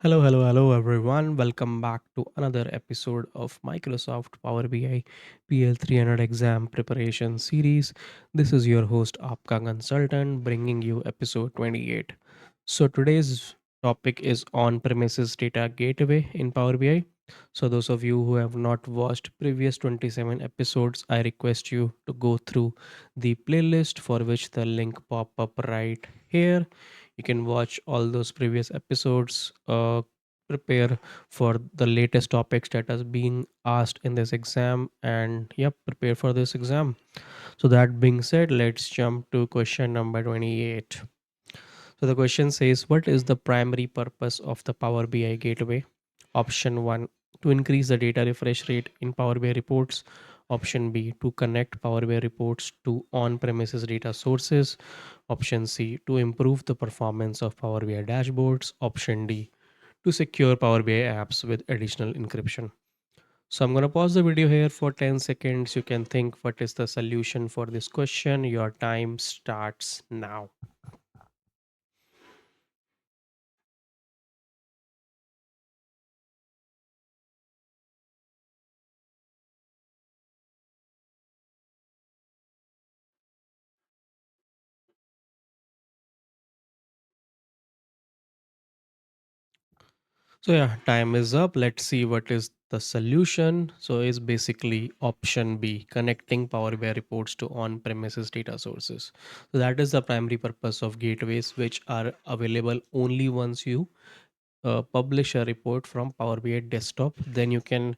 Hello, everyone. Welcome back to another episode of Microsoft Power BI PL-300 exam preparation series. This is your host, Apka Consultant, bringing you episode 28. So, today's topic is on premises data gateway in Power BI. So, those of you who have not watched previous 27 episodes, I request you to go through the playlist for which the link pop up right here. You can watch all those previous episodes, prepare for the latest topics that has been asked in this exam, and yep, prepare for this exam. So that being said, let's jump to question number 28. So the question says, what is the primary purpose of the Power BI gateway? Option 1, to increase the data refresh rate in Power BI reports. Option B, to connect Power BI reports to on-premises data sources. Option C, to improve the performance of Power BI dashboards. Option D, to secure Power BI apps with additional encryption. So I'm going to pause the video here for 10 seconds. You can think what is the solution for this question. Your time starts now. So yeah, time is up. Let's see what is the solution. So it's basically option B, connecting Power BI reports to on-premises data sources. So that is the primary purpose of gateways, which are available only once you publish a report from Power BI desktop. Then you can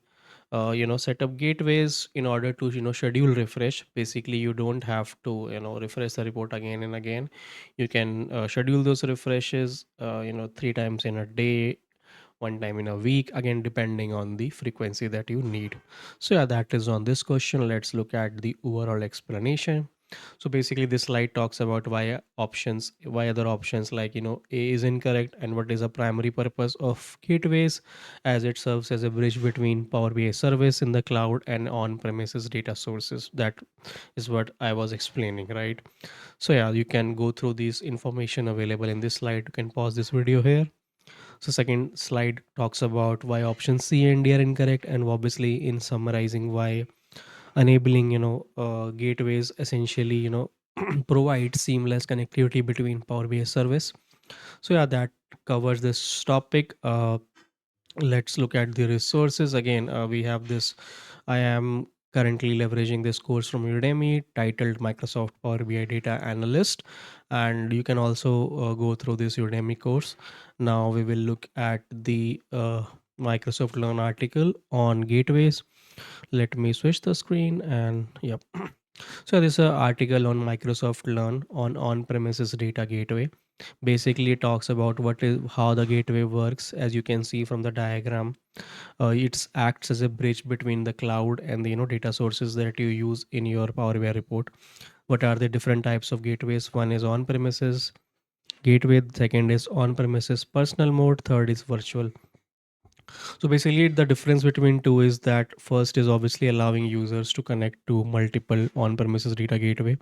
set up gateways in order to schedule refresh. Basically, you don't have to refresh the report again and again. You can schedule those refreshes 3 times in a day, 1 time in a week, again depending on the frequency that you need. So yeah, that is on this question. Let's look at the overall explanation. So basically this slide talks about why other options like A is incorrect, and what is the primary purpose of gateways, as it serves as a bridge between Power BI service in the cloud and on premises data sources. That is what I was explaining, right? So yeah, you can go through this information available in this slide. You can pause this video here. So second slide talks about why option C and D are incorrect, and obviously in summarizing why enabling gateways essentially provide seamless connectivity between Power BI service. So yeah, that covers this topic. Let's look at the resources again. We have this. I am currently leveraging this course from Udemy titled Microsoft Power BI Data Analyst, and you can also go through this Udemy course. Now we will look at the Microsoft Learn article on gateways. Let me switch the screen, and yep. So this is an article on Microsoft Learn on premises data gateway. Basically it talks about what is how the gateway works. As you can see from the diagram, it acts as a bridge between the cloud and the data sources that you use in your Power BI report. What are the different types of gateways? One is on premises gateway, second is on premises personal mode, third is virtual. So basically the difference between two is that first is obviously allowing users to connect to multiple on premises data gateway,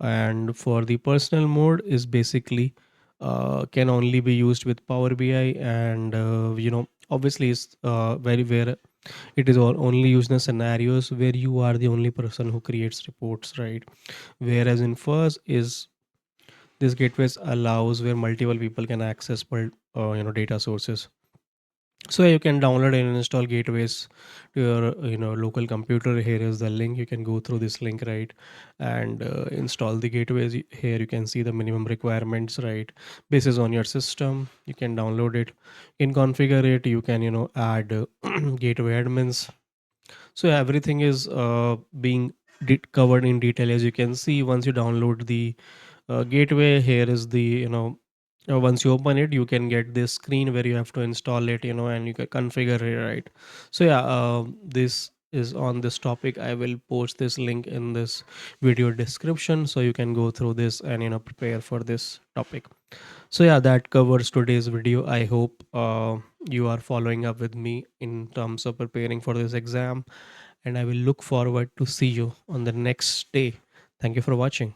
and for the personal mode is basically can only be used with Power BI, and obviously it's very where it is all only used in scenarios where you are the only person who creates reports, right? Whereas in first is this gateways allows where multiple people can access data sources. So you can download and install gateways to your local computer. Here is the link. You can go through this link, right, and install the gateways. Here you can see the minimum requirements, right, basis on your system. You can download it, you can configure it, you can add gateway admins. So everything is being covered in detail. As you can see, once you download the gateway, here is the once you open it, you can get this screen where you have to install it, and you can configure it, right? So yeah, this is on this topic. I will post this link in this video description so you can go through this and prepare for this topic. So yeah, that covers today's video. I hope you are following up with me in terms of preparing for this exam, and I will look forward to see you on the next day. Thank you for watching.